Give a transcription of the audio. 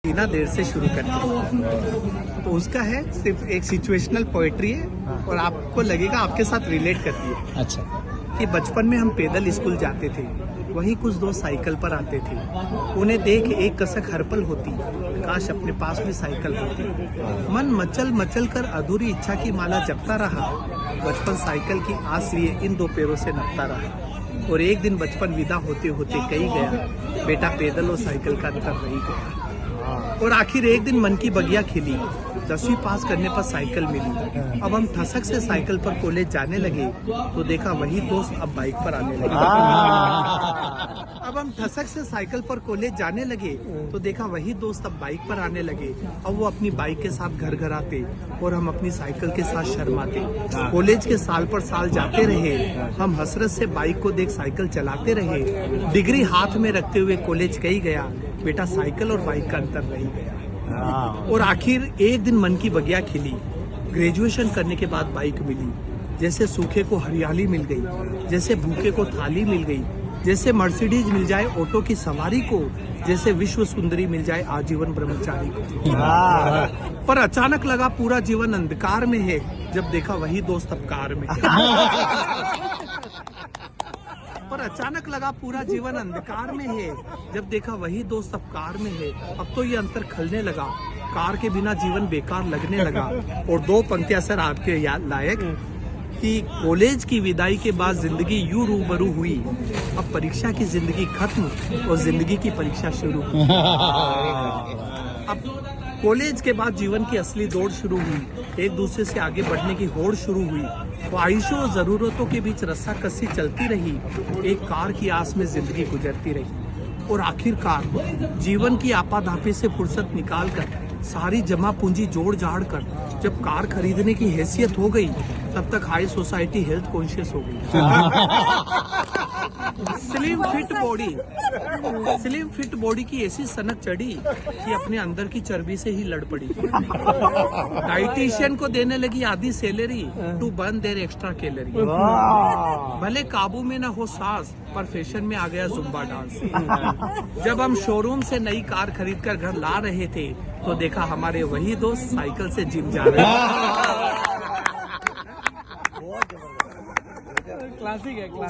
इतना देर से शुरू करते हैं तो उसका है सिर्फ एक सिचुएशनल पोएट्री है और आपको लगेगा आपके साथ रिलेट करती है। अच्छा। कि बचपन में हम पैदल स्कूल जाते थे, वहीं कुछ दोस्त साइकिल पर आते थे। उन्हें देख एक कसक हर पल होती, काश अपने पास भी साइकिल होती। मन मचल मचल कर अधूरी इच्छा की माला जपता रहा। बचपन साइकिल की आस लिए इन दो पैरों से नपता रहा। और एक दिन बचपन विदा होते होते कही गया, बेटा पैदल और साइकिल का अंतर रही गया। और आखिर एक दिन मन की बगिया खिली, 10वीं पास करने पर साइकिल मिली। अब हम ठसक से साइकिल पर कॉलेज जाने लगे तो देखा वही दोस्त अब बाइक पर आने लगे। अब हम ठसक से साइकिल पर कॉलेज जाने लगे तो देखा वही दोस्त अब बाइक पर आने लगे। अब वो अपनी बाइक के साथ घर घर आते और हम अपनी साइकिल के साथ शर्माते। कॉलेज के साल पर साल जाते रहे, हम हसरत से बाइक को देख साइकिल चलाते रहे। डिग्री हाथ में रखते हुए कॉलेज कही गया, बेटा साइकिल और बाइक का अंतर रही गया। और आखिर एक दिन मन की बगिया खिली, ग्रेजुएशन करने के बाद बाइक मिली। जैसे सूखे को हरियाली मिल गई, जैसे भूखे को थाली मिल गई, जैसे मर्सिडीज मिल जाए ऑटो की सवारी को, जैसे विश्व सुंदरी मिल जाए आजीवन ब्रह्मचारी को। पर अचानक लगा पूरा जीवन अंधकार में है, जब देखा वही दोस्त अब कार में। पर अचानक लगा पूरा जीवन अंधकार में है, जब देखा वही दोस्त अब कार में है। अब तो ये अंतर खलने लगा, कार के बिना जीवन बेकार लगने लगा। और दो पंक्तियां सर आपके याद लायक कि कॉलेज की विदाई के बाद जिंदगी यूं रूबरू हुई, अब परीक्षा की जिंदगी खत्म और जिंदगी की परीक्षा शुरू। अब कॉलेज के बाद जीवन की असली दौड़ शुरू हुई, एक दूसरे से आगे बढ़ने की होड़ शुरू हुई। ख्वाहिशों और जरूरतों के बीच रस्साकसी चलती रही, एक कार की आस में जिंदगी गुजरती रही। और आखिरकार जीवन की आपाधापी से फुर्सत निकाल कर, सारी जमा पूंजी जोड़ जाड़ कर जब कार खरीदने की हैसियत हो गई, तब तक हाई सोसाइटी हेल्थ कॉन्शियस हो गई। स्लिम फिट बॉडी की ऐसी सनक चढ़ी कि अपने अंदर की चर्बी से ही लड़ पड़ी। डाइटिशियन को देने लगी आधी salary to burn their extra calorie. भले काबू में न हो सांस, पर फैशन में आ गया जुम्बा डांस। जब हम शोरूम से नई कार खरीद कर घर ला रहे थे तो देखा हमारे वही दोस्त साइकिल से जिम जा रहे थे। क्लासिक है।